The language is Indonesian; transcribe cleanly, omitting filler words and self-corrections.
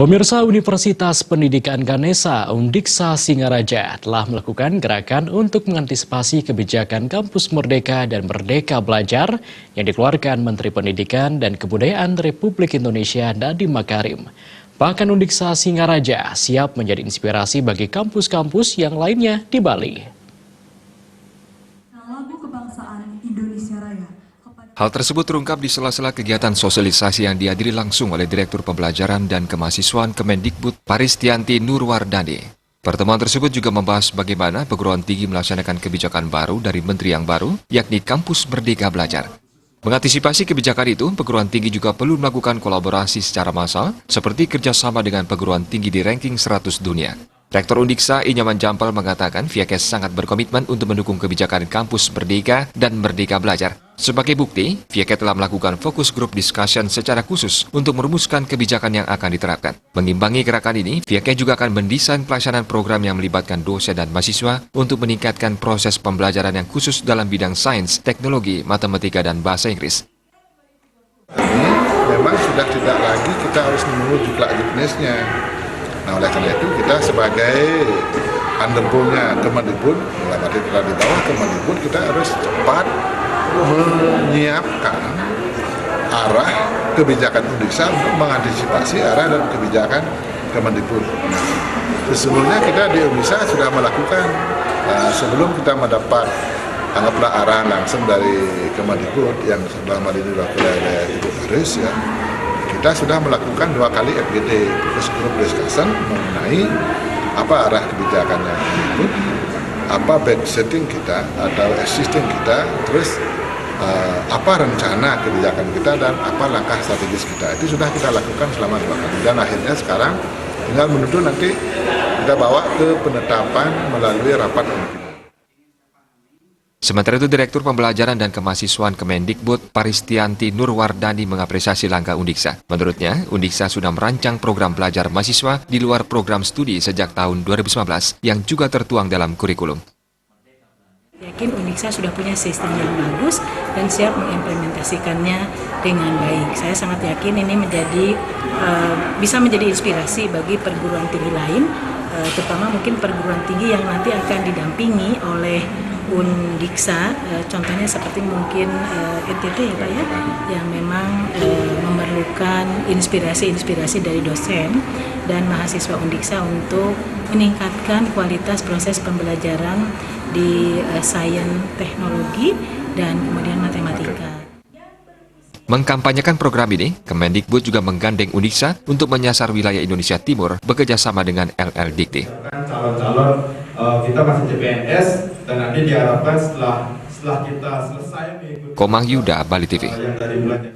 Pemirsa Universitas Pendidikan Ganesha Undiksa Singaraja telah melakukan gerakan untuk mengantisipasi kebijakan Kampus Merdeka dan Merdeka Belajar yang dikeluarkan Menteri Pendidikan dan Kebudayaan Republik Indonesia Nadiem Makarim. Bahkan Undiksa Singaraja siap menjadi inspirasi bagi kampus-kampus yang lainnya di Bali. Lagu Kebangsaan Indonesia Raya. Hal tersebut terungkap di sela-sela kegiatan sosialisasi yang dihadiri langsung oleh Direktur Pembelajaran dan Kemahasiswaan Kemendikbud Paristianti Nurwardani. Pertemuan tersebut juga membahas bagaimana perguruan tinggi melaksanakan kebijakan baru dari Menteri yang baru, yakni Kampus Merdeka Belajar. Mengantisipasi kebijakan itu, perguruan tinggi juga perlu melakukan kolaborasi secara massal, seperti kerjasama dengan perguruan tinggi di ranking 100 dunia. Rektor Undiksa Inyaman Jampal mengatakan Viakes sangat berkomitmen untuk mendukung kebijakan Kampus Merdeka dan Merdeka Belajar. Sebagai bukti, Viakes telah melakukan fokus group discussion secara khusus untuk merumuskan kebijakan yang akan diterapkan. Mengimbangi gerakan ini, Viakes juga akan mendesain pelaksanaan program yang melibatkan dosen dan mahasiswa untuk meningkatkan proses pembelajaran yang khusus dalam bidang sains, teknologi, matematika, dan bahasa Inggris. Memang sudah tidak lagi kita harus menunggu juklat jenisnya. Nah, oleh karena itu kita sebagai underbone-nya Kemendikbud, dalam arti telah di bawah Kemendikbud, kita harus cepat menyiapkan arah kebijakan Undiksa untuk mengantisipasi arah dan kebijakan Kemendikbud. Sesungguhnya kita di Undiksa sudah melakukan sebelum kita mendapat anggaplah arah langsung dari Kemendikbud yang selama ini dilakukan oleh Ibu Aris ya. Kita sudah melakukan 2 kali FGD, Focus Group Discussion, mengenai apa arah kebijakannya, apa backsetting kita atau existing kita, terus apa rencana kebijakan kita dan apa langkah strategis kita. Itu sudah kita lakukan selama 2 kali dan akhirnya sekarang tinggal menuju nanti kita bawa ke penetapan melalui rapat pimpinan. Sementara itu, Direktur Pembelajaran dan Kemahasiswaan Kemendikbud Paristianti Nurwardani mengapresiasi langkah Undiksa. Menurutnya, Undiksa sudah merancang program belajar mahasiswa di luar program studi sejak tahun 2019 yang juga tertuang dalam kurikulum. Yakin Undiksa sudah punya sistem yang bagus dan siap mengimplementasikannya dengan baik. Saya sangat yakin ini bisa menjadi inspirasi bagi perguruan tinggi lain, terutama mungkin perguruan tinggi yang nanti akan didampingi oleh Undiksa, contohnya seperti mungkin NTT ya Pak ya, yang memang memerlukan inspirasi dari dosen dan mahasiswa Undiksa untuk meningkatkan kualitas proses pembelajaran di sains, teknologi, dan kemudian matematika. Mengkampanyekan program ini, Kemendikbud juga menggandeng Undiksa untuk menyasar wilayah Indonesia Timur bekerjasama dengan LLDikti. Calon-calon kita masih CPNS dan nanti diharapkan setelah kita selesai mengikuti Komang Yuda, Bali TV. yang dari bulan